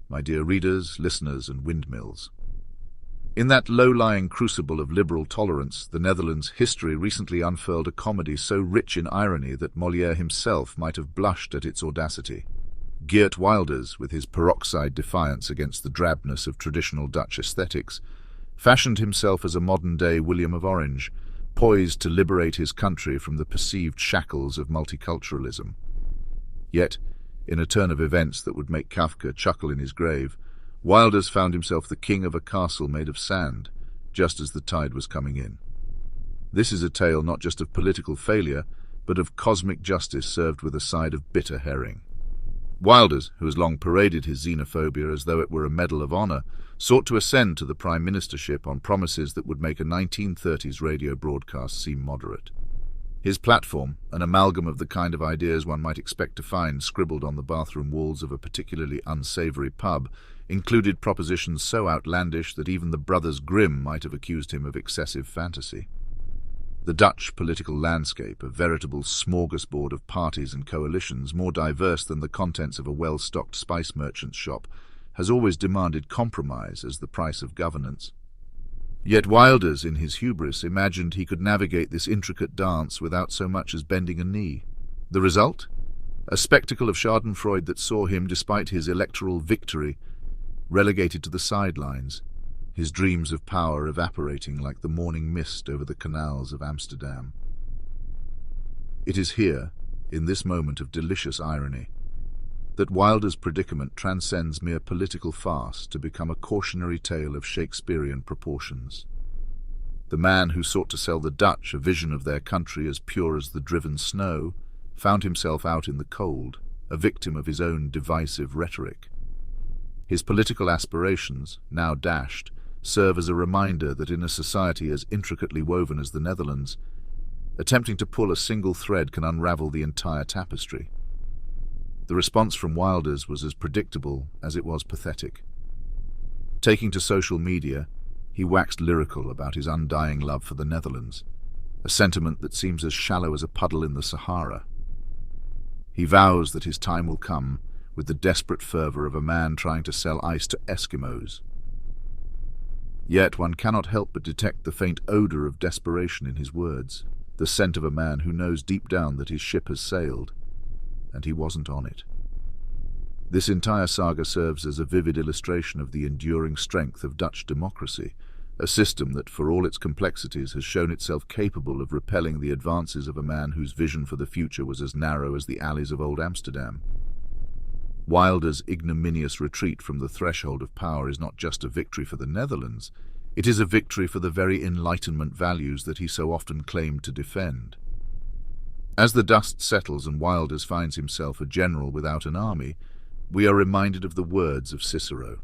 my dear readers, listeners, and windmills. In that low-lying crucible of liberal tolerance, the Netherlands' history recently unfurled a comedy so rich in irony that Molière himself might have blushed at its audacity. Geert Wilders, with his peroxide defiance against the drabness of traditional Dutch aesthetics, fashioned himself as a modern-day William of Orange, poised to liberate his country from the perceived shackles of multiculturalism. Yet, in a turn of events that would make Kafka chuckle in his grave, Wilders found himself the king of a castle made of sand, just as the tide was coming in. This is a tale not just of political failure, but of cosmic justice served with a side of bitter herring. Wilders, who has long paraded his xenophobia as though it were a medal of honor, sought to ascend to the prime ministership on promises that would make a 1930s radio broadcast seem moderate. His platform, an amalgam of the kind of ideas one might expect to find scribbled on the bathroom walls of a particularly unsavory pub, included propositions so outlandish that even the Brothers Grimm might have accused him of excessive fantasy. The Dutch political landscape, a veritable smorgasbord of parties and coalitions more diverse than the contents of a well-stocked spice merchant's shop, has always demanded compromise as the price of governance. Yet Wilders, in his hubris, imagined he could navigate this intricate dance without so much as bending a knee. The result? A spectacle of schadenfreude that saw him, despite his electoral victory, relegated to the sidelines, his dreams of power evaporating like the morning mist over the canals of Amsterdam. It is here, in this moment of delicious irony, that Wilder's predicament transcends mere political farce to become a cautionary tale of Shakespearean proportions. The man who sought to sell the Dutch a vision of their country as pure as the driven snow found himself out in the cold, a victim of his own divisive rhetoric. His political aspirations, now dashed, serve as a reminder that in a society as intricately woven as the Netherlands, attempting to pull a single thread can unravel the entire tapestry. The response from Wilders was as predictable as it was pathetic. Taking to social media, he waxed lyrical about his undying love for the Netherlands, a sentiment that seems as shallow as a puddle in the Sahara. He vows that his time will come with the desperate fervor of a man trying to sell ice to Eskimos. Yet one cannot help but detect the faint odor of desperation in his words, the scent of a man who knows deep down that his ship has sailed, and he wasn't on it. This entire saga serves as a vivid illustration of the enduring strength of Dutch democracy, a system that, for all its complexities, has shown itself capable of repelling the advances of a man whose vision for the future was as narrow as the alleys of old Amsterdam. Wilder's ignominious retreat from the threshold of power is not just a victory for the Netherlands, it is a victory for the very Enlightenment values that he so often claimed to defend. As the dust settles and Wilders finds himself a general without an army, we are reminded of the words of Cicero.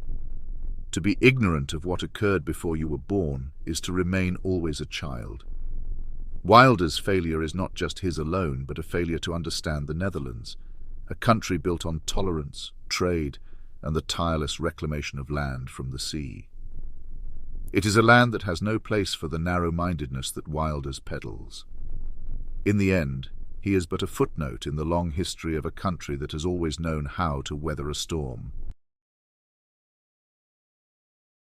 To be ignorant of what occurred before you were born is to remain always a child. Wilders' failure is not just his alone, but a failure to understand the Netherlands, a country built on tolerance, trade, and the tireless reclamation of land from the sea. It is a land that has no place for the narrow-mindedness that Wilders peddles. In the end, he is but a footnote in the long history of a country that has always known how to weather a storm.